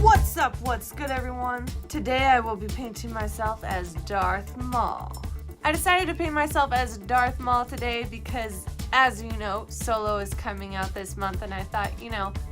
What's up? What's good, everyone? Today I will be painting myself as Darth Maul. I decided to paint myself as Darth Maul today because, as you know, Solo is coming out this month, and I thought,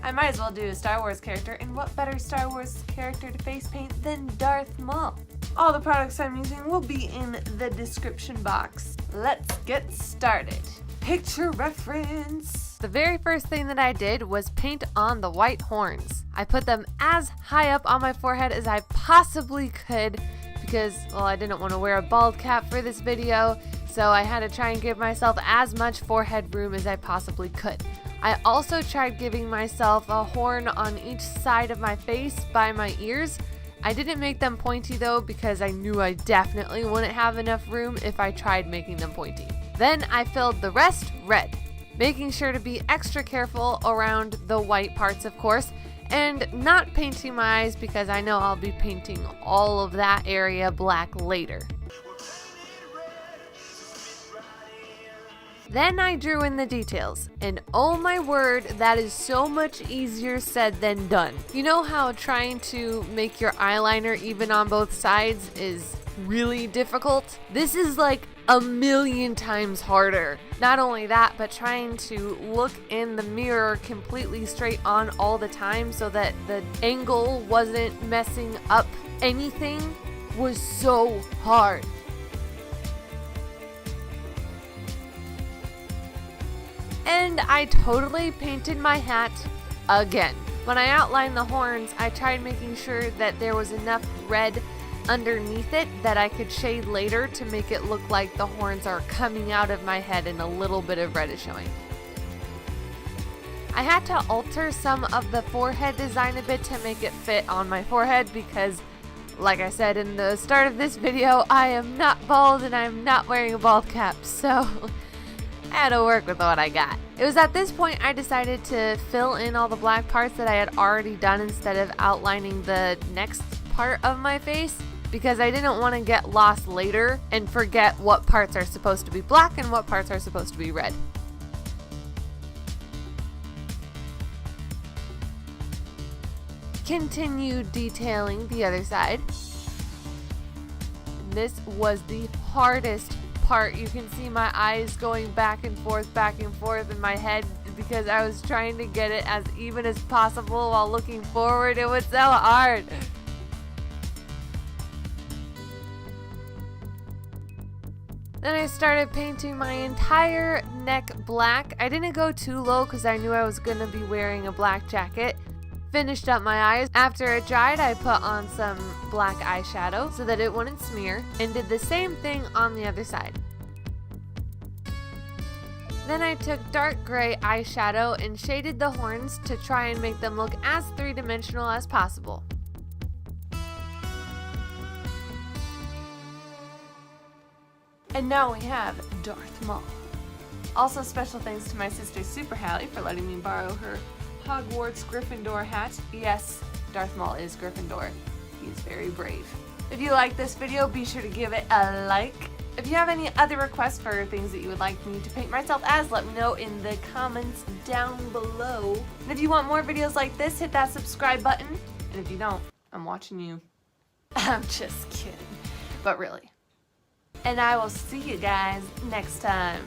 I might as well do a Star Wars character, and what better Star Wars character to face paint than Darth Maul? All the products I'm using will be in the description box. Let's get started. Picture reference. The very first thing that I did was paint on the white horns. I put them as high up on my forehead as I possibly could because, well, I didn't want to wear a bald cap for this video, so I had to try and give myself as much forehead room as I possibly could. I also tried giving myself a horn on each side of my face by my ears. I didn't make them pointy though because I knew I definitely wouldn't have enough room if I tried making them pointy. Then I filled the rest red, making sure to be extra careful around the white parts, of course, and not painting my eyes because I know I'll be painting all of that area black later. Then I drew in the details, and oh my word, that is so much easier said than done. You know how trying to make your eyeliner even on both sides is really difficult? This is like a million times harder. Not only that, but trying to look in the mirror completely straight on all the time so that the angle wasn't messing up anything was so hard. And I totally painted my hat again. When I outlined the horns, I tried making sure that there was enough red underneath it that I could shade later to make it look like the horns are coming out of my head and a little bit of red is showing. I had to alter some of the forehead design a bit to make it fit on my forehead because, like I said in the start of this video, I am not bald and I'm not wearing a bald cap, so I had to work with what I got. It was at this point I decided to fill in all the black parts that I had already done instead of outlining the next part of my face because I didn't want to get lost later and forget what parts are supposed to be black and what parts are supposed to be red. Continue detailing the other side. This was the hardest part. You can see my eyes going back and forth in my head because I was trying to get it as even as possible while looking forward. It was so hard. Then I started painting my entire neck black. I didn't go too low because I knew I was going to be wearing a black jacket. Finished up my eyes. After it dried, I put on some black eyeshadow so that it wouldn't smear, and did the same thing on the other side. Then I took dark gray eyeshadow and shaded the horns to try and make them look as three-dimensional as possible. And now we have Darth Maul. Also, special thanks to my sister Super Hallie for letting me borrow her Hogwarts Gryffindor hat. Yes, Darth Maul is Gryffindor. He is very brave. If you like this video, be sure to give it a like. If you have any other requests for things that you would like me to paint myself as, let me know in the comments down below. And if you want more videos like this, hit that subscribe button. And if you don't, I'm watching you. I'm just kidding. But really. And I will see you guys next time.